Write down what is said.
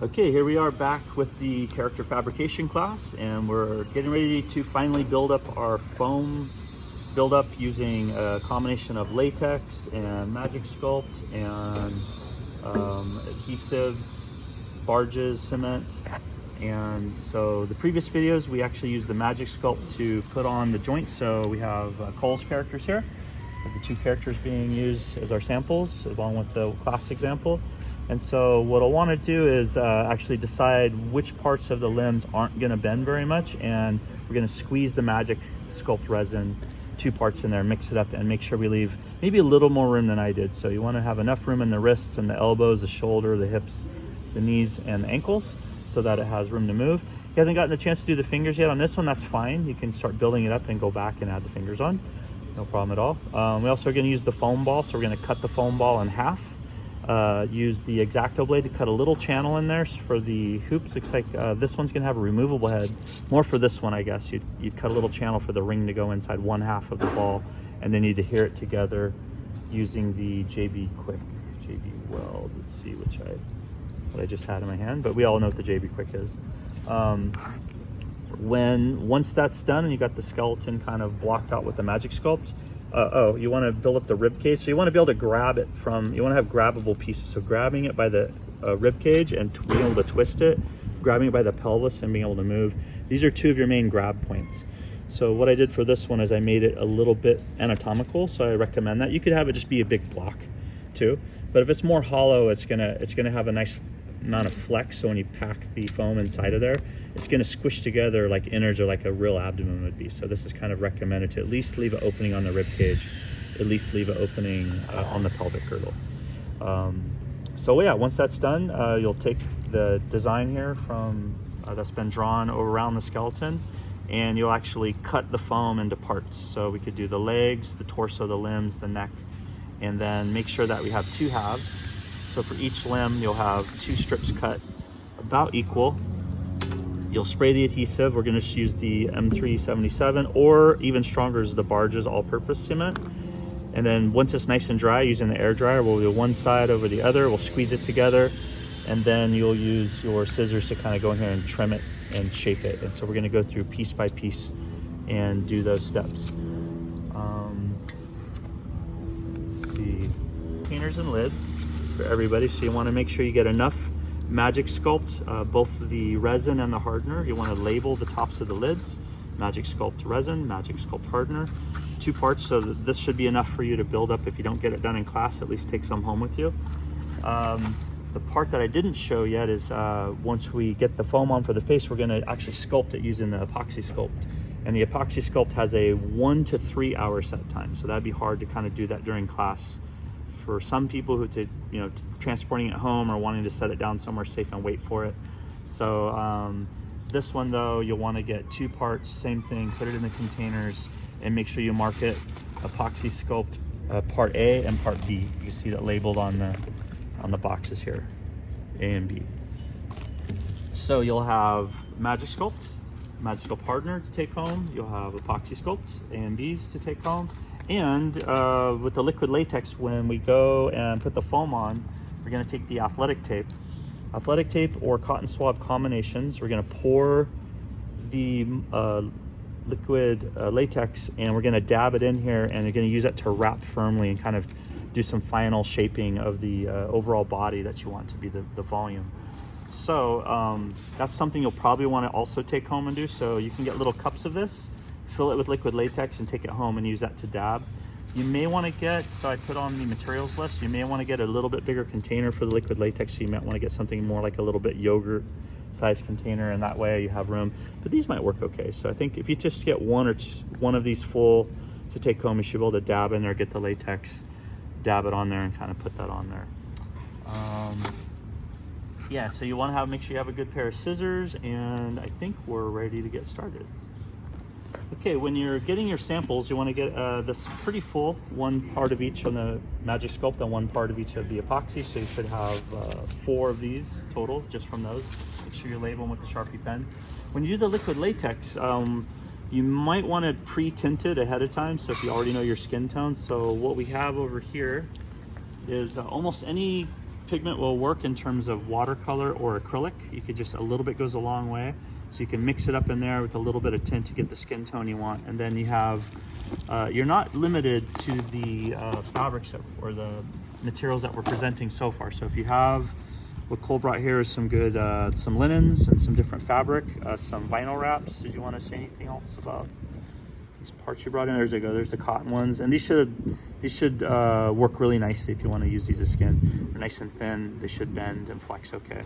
Okay, here we are back with the character fabrication class, and we're getting ready to finally build up our foam build-up using a combination of latex and Magic Sculpt and adhesives, barges, cement. And so the previous videos we actually used the Magic Sculpt to put on the joints. So we have Cole's characters here, the two characters being used as our samples along with the class example. And so what I want to do is actually decide which parts of the limbs aren't going to bend very much, and we're going to squeeze the Magic Sculpt resin, 2 parts in there, mix it up, and make sure we leave maybe a little more room than I did. So you want to have enough room in the wrists and the elbows, the shoulder, the hips, the knees, and the ankles, so that it has room to move. He hasn't gotten a chance to do the fingers yet on this one. That's fine. You can start building it up and go back and add the fingers on. No problem at all. We also are going to use the foam ball, so we're going to cut the foam ball in half. Use the X-Acto blade to cut a little channel in there for the hoops. Looks like this one's gonna have a removable head. More for this one, I guess. You'd cut a little channel for the ring to go inside one half of the ball, and then you'd adhere it together using the JB Quick, JB Weld. Let's see what I just had in my hand, but we all know what the JB Quick is. Once that's done and you got the skeleton kind of blocked out with the Magic Sculpt, you want to build up the rib cage, so you want to be able to grab it from, you want to have grabbable pieces, so grabbing it by the rib cage and being able to twist it, grabbing it by the pelvis and being able to move. These are 2 of your main grab points. So what I did for this one is I made it a little bit anatomical, so I recommend that. You could have it just be a big block too, but if it's more hollow, it's gonna have a nice amount of flex, so when you pack the foam inside of there, it's going to squish together like innards or like a real abdomen would be. So this is kind of recommended to at least leave an opening on the rib cage, at least leave an opening on the pelvic girdle. So yeah, once that's done, you'll take the design here from that's been drawn around the skeleton, and you'll actually cut the foam into parts. So we could do the legs, the torso, the limbs, the neck, and then make sure that we have 2 halves. So for each limb, you'll have 2 strips cut about equal. You'll spray the adhesive. We're gonna use the M377, or even stronger is the Barges all-purpose cement. And then once it's nice and dry, using the air dryer, we'll do one side over the other, we'll squeeze it together, and then you'll use your scissors to kind of go in here and trim it and shape it. And so we're gonna go through piece by piece and do those steps. Let's see, containers and lids for everybody. So you want to make sure you get enough Magic Sculpt, both the resin and the hardener. You want to label the tops of the lids, Magic Sculpt resin, Magic Sculpt hardener, 2 parts. So this should be enough for you to build up. If you don't get it done in class, at least take some home with you. The part that I didn't show yet is once we get the foam on for the face, we're going to actually sculpt it using the epoxy sculpt. And the epoxy sculpt has a 1 to 3 hour set time. So that'd be hard to kind of do that during class. For some people who transporting it home or wanting to set it down somewhere safe and wait for it. So this one though, you'll want to get 2 parts, same thing, put it in the containers, and make sure you mark it epoxy sculpt part A and part B. You see that labeled on the boxes here, A and B. So you'll have Magic Sculpt, Magic Sculpt hardener to take home. You'll have epoxy sculpt, A and B's to take home. And with the liquid latex, when we go and put the foam on, we're going to take the athletic tape or cotton swab combinations. We're going to pour the liquid latex, and we're going to dab it in here, and you're going to use that to wrap firmly and kind of do some final shaping of the overall body that you want to be the volume. So that's something you'll probably want to also take home and do. So you can get little cups of this, fill it with liquid latex, and take it home and use that to dab. You may want to get, so I put on the materials list, you may want to get a little bit bigger container for the liquid latex. So you might want to get something more like a little bit yogurt size container, and that way you have room. But these might work okay. So I think if you just get one of these full to take home, you should be able to dab in there, get the latex, dab it on there, and kind of put that on there. Yeah, so you want to make sure you have a good pair of scissors, and I think we're ready to get started. Okay, when you're getting your samples, you want to get this pretty full, 1 part of each on the Magic Sculpt and 1 part of each of the epoxy. So you should have 4 of these total just from those. Make sure you label them with the Sharpie pen. When you do the liquid latex, you might want to pre-tint it ahead of time, so if you already know your skin tone. So what we have over here is almost any pigment will work in terms of watercolor or acrylic. You could just, a little bit goes a long way. So you can mix it up in there with a little bit of tint to get the skin tone you want. And then you have, you're not limited to the fabrics or the materials that we're presenting so far. So if you have, what Cole brought here is some good, some linens and some different fabric, some vinyl wraps. Did you want to say anything else about these parts you brought in? There's the cotton ones, and these should work really nicely if you want to use these as skin. They're nice and thin. They should bend and flex okay.